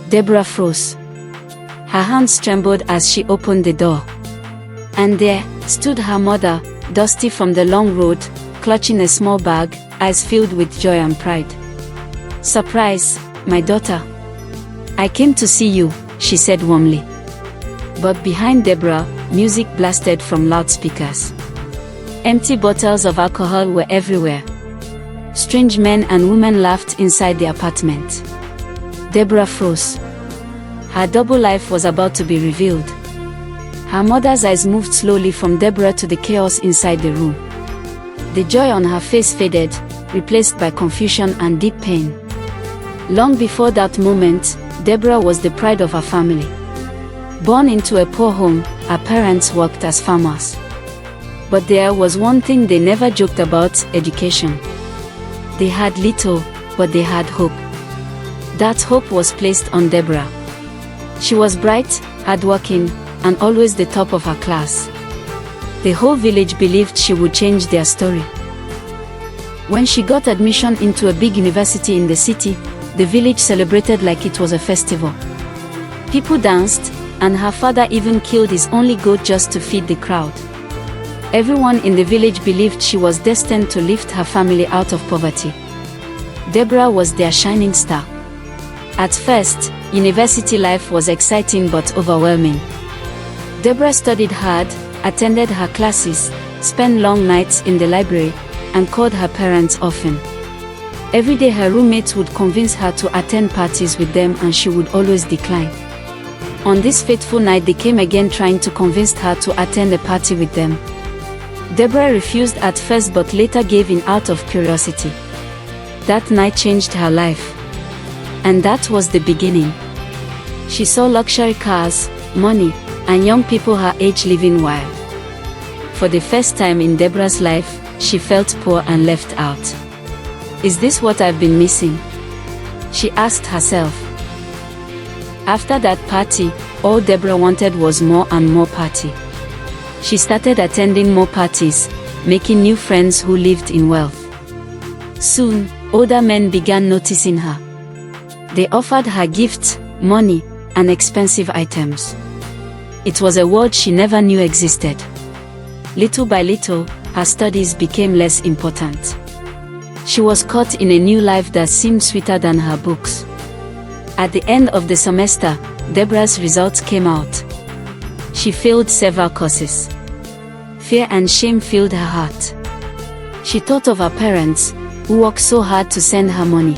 Deborah froze. Her hands trembled as she opened the door. And there stood her mother, dusty from the long road, clutching a small bag, eyes filled with joy and pride. "Surprise, my daughter. I came to see you," she said warmly. But behind Deborah, music blasted from loudspeakers. Empty bottles of alcohol were everywhere. Strange men and women laughed inside the apartment. Deborah froze. Her double life was about to be revealed. Her mother's eyes moved slowly from Deborah to the chaos inside the room. The joy on her face faded, replaced by confusion and deep pain. Long before that moment, Deborah was the pride of her family. Born into a poor home, her parents worked as farmers. But there was one thing they never joked about: education. They had little, but they had hope. That hope was placed on Deborah. She was bright, hardworking, and always the top of her class. The whole village believed she would change their story. When she got admission into a big university in the city, the village celebrated like it was a festival. People danced, and her father even killed his only goat just to feed the crowd. Everyone in the village believed she was destined to lift her family out of poverty. Deborah was their shining star. At first, university life was exciting but overwhelming. Deborah studied hard, attended her classes, spent long nights in the library, and called her parents often. Every day her roommates would convince her to attend parties with them, and she would always decline. On this fateful night they came again, trying to convince her to attend a party with them. Deborah refused at first but later gave in out of curiosity. That night changed her life. And that was the beginning. She saw luxury cars, money, and young people her age living wild. For the first time in Deborah's life, she felt poor and left out. "Is this what I've been missing?" she asked herself. After that party, all Deborah wanted was more and more party. She started attending more parties, making new friends who lived in wealth. Soon, older men began noticing her. They offered her gifts, money, and expensive items. It was a world she never knew existed. Little by little, her studies became less important. She was caught in a new life that seemed sweeter than her books. At the end of the semester, Deborah's results came out. She failed several courses. Fear and shame filled her heart. She thought of her parents, who worked so hard to send her money.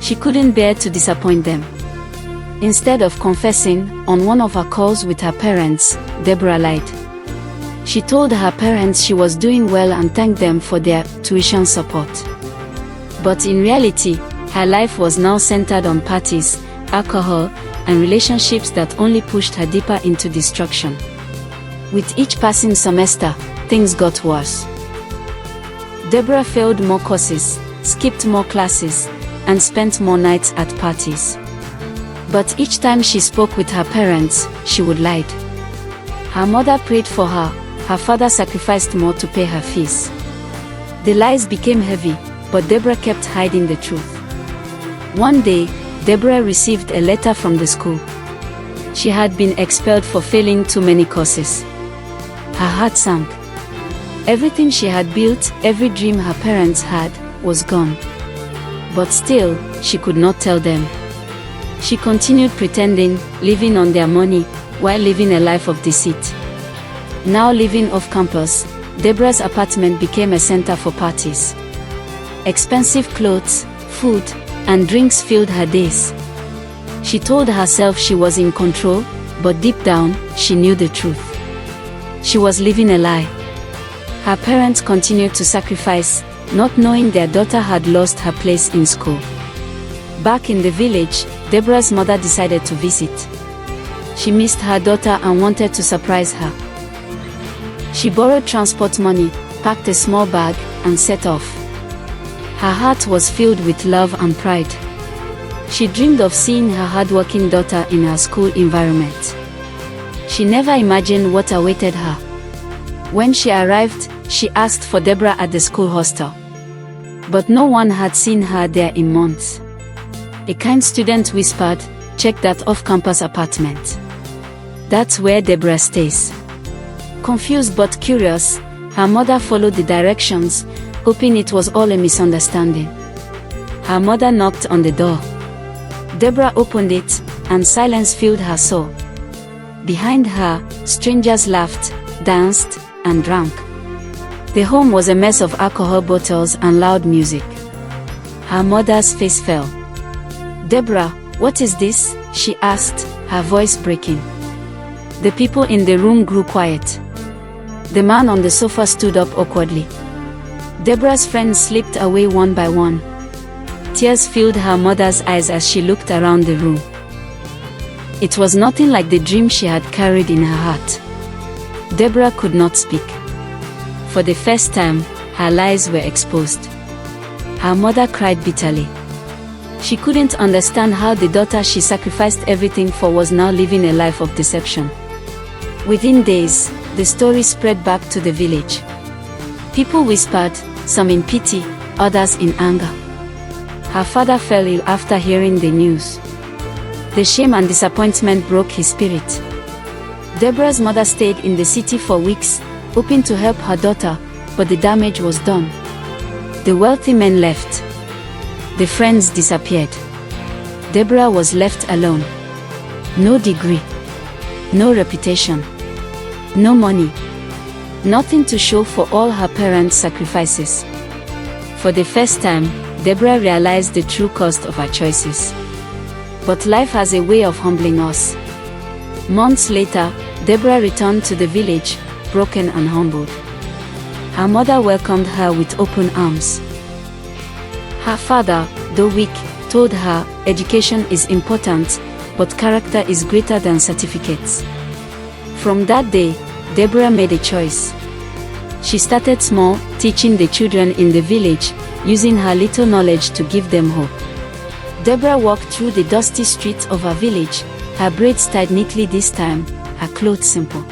She couldn't bear to disappoint them. Instead of confessing, on one of her calls with her parents, Deborah lied. She told her parents she was doing well and thanked them for their tuition support. But in reality, her life was now centered on parties, alcohol, and relationships that only pushed her deeper into destruction. With each passing semester, things got worse. Deborah failed more courses, skipped more classes, and spent more nights at parties. But each time she spoke with her parents, she would lie. Her mother prayed for her, her father sacrificed more to pay her fees. The lies became heavy, but Deborah kept hiding the truth. One day, Deborah received a letter from the school. She had been expelled for failing too many courses. Her heart sank. Everything she had built, every dream her parents had, was gone. But still, she could not tell them. She continued pretending, living on their money, while living a life of deceit. Now living off campus, Deborah's apartment became a center for parties. Expensive clothes, food, and drinks filled her days. She told herself she was in control, but deep down, she knew the truth. She was living a lie. Her parents continued to sacrifice, not knowing their daughter had lost her place in school. Back in the village, Deborah's mother decided to visit. She missed her daughter and wanted to surprise her. She borrowed transport money, packed a small bag, and set off. Her heart was filled with love and pride. She dreamed of seeing her hardworking daughter in her school environment. She never imagined what awaited her. When she arrived, she asked for Deborah at the school hostel. But no one had seen her there in months. A kind student whispered, check that off-campus apartment. That's where Deborah stays. Confused but curious, her mother followed the directions, hoping it was all a misunderstanding. Her mother knocked on the door. Deborah opened it, and silence filled her soul. Behind her, strangers laughed, danced, and drank. The home was a mess of alcohol bottles and loud music. Her mother's face fell. "Deborah, what is this?" she asked, her voice breaking. The people in the room grew quiet. The man on the sofa stood up awkwardly. Deborah's friends slipped away one by one. Tears filled her mother's eyes as she looked around the room. It was nothing like the dream she had carried in her heart. Deborah could not speak. For the first time, her lies were exposed. Her mother cried bitterly. She couldn't understand how the daughter she sacrificed everything for was now living a life of deception. Within days, the story spread back to the village. People whispered, some in pity, others in anger. Her father fell ill after hearing the news. The shame and disappointment broke his spirit. Deborah's mother stayed in the city for weeks, hoping to help her daughter, but the damage was done. The wealthy men left. The friends disappeared. Deborah was left alone. No degree. No reputation. No money. Nothing to show for all her parents' sacrifices. For the first time, Deborah realized the true cost of her choices. But life has a way of humbling us. Months later, Deborah returned to the village, broken and humbled. Her mother welcomed her with open arms. Her father, though weak, told her, education is important, but character is greater than certificates. From that day, Deborah made a choice. She started small, teaching the children in the village, using her little knowledge to give them hope. Deborah walked through the dusty streets of her village, her braids tied neatly this time, her clothes simple.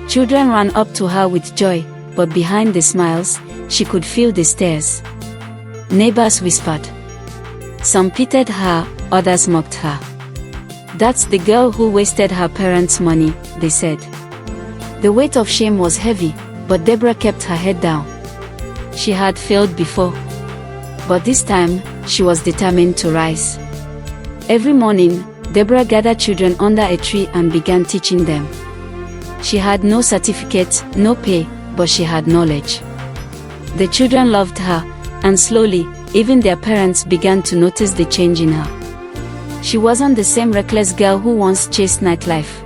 Children ran up to her with joy, but behind the smiles, she could feel the stares. Neighbors whispered. Some pitied her, others mocked her. "That's the girl who wasted her parents' money," they said. The weight of shame was heavy, but Deborah kept her head down. She had failed before. But this time, she was determined to rise. Every morning, Deborah gathered children under a tree and began teaching them. She had no certificate, no pay, but she had knowledge. The children loved her, and slowly, even their parents began to notice the change in her. She wasn't the same reckless girl who once chased nightlife.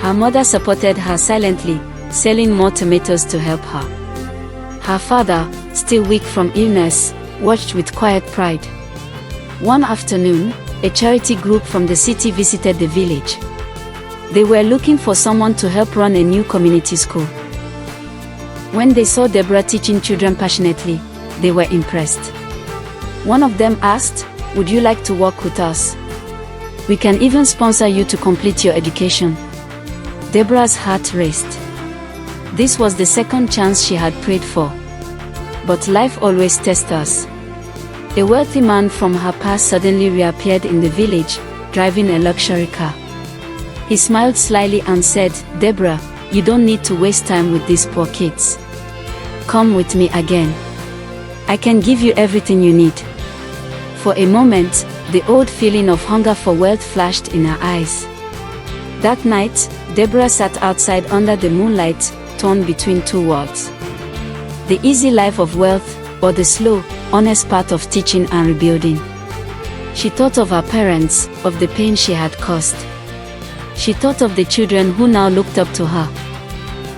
Her mother supported her silently, selling more tomatoes to help her. Her father, still weak from illness, watched with quiet pride. One afternoon, a charity group from the city visited the village. They were looking for someone to help run a new community school. When they saw Deborah teaching children passionately, they were impressed. One of them asked, "Would you like to work with us? We can even sponsor you to complete your education." Deborah's heart raced. This was the second chance she had prayed for. But life always tests us. A wealthy man from her past suddenly reappeared in the village, driving a luxury car. He smiled slyly and said, "Deborah, you don't need to waste time with these poor kids. Come with me again. I can give you everything you need." For a moment, the old feeling of hunger for wealth flashed in her eyes. That night, Deborah sat outside under the moonlight, torn between two worlds. The easy life of wealth, or the slow, honest path of teaching and rebuilding. She thought of her parents, of the pain she had caused. She thought of the children who now looked up to her.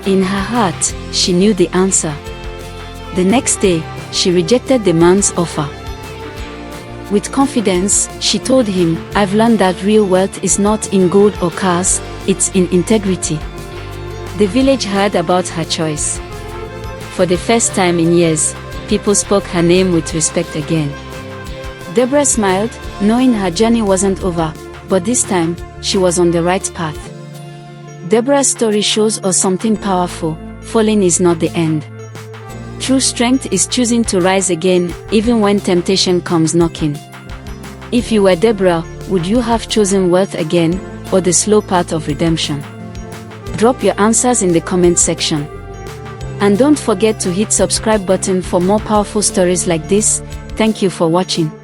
In her heart, she knew the answer. The next day, she rejected the man's offer. With confidence, she told him, "I've learned that real wealth is not in gold or cars, it's in integrity." The village heard about her choice. For the first time in years, people spoke her name with respect again. Deborah smiled, knowing her journey wasn't over, but this time, she was on the right path. Deborah's story shows us something powerful: falling is not the end. True strength is choosing to rise again, even when temptation comes knocking. If you were Deborah, Would you have chosen wealth again, or the slow path of redemption? Drop your answers in the comment section. And don't forget to hit subscribe button for more powerful stories like this. Thank you for watching.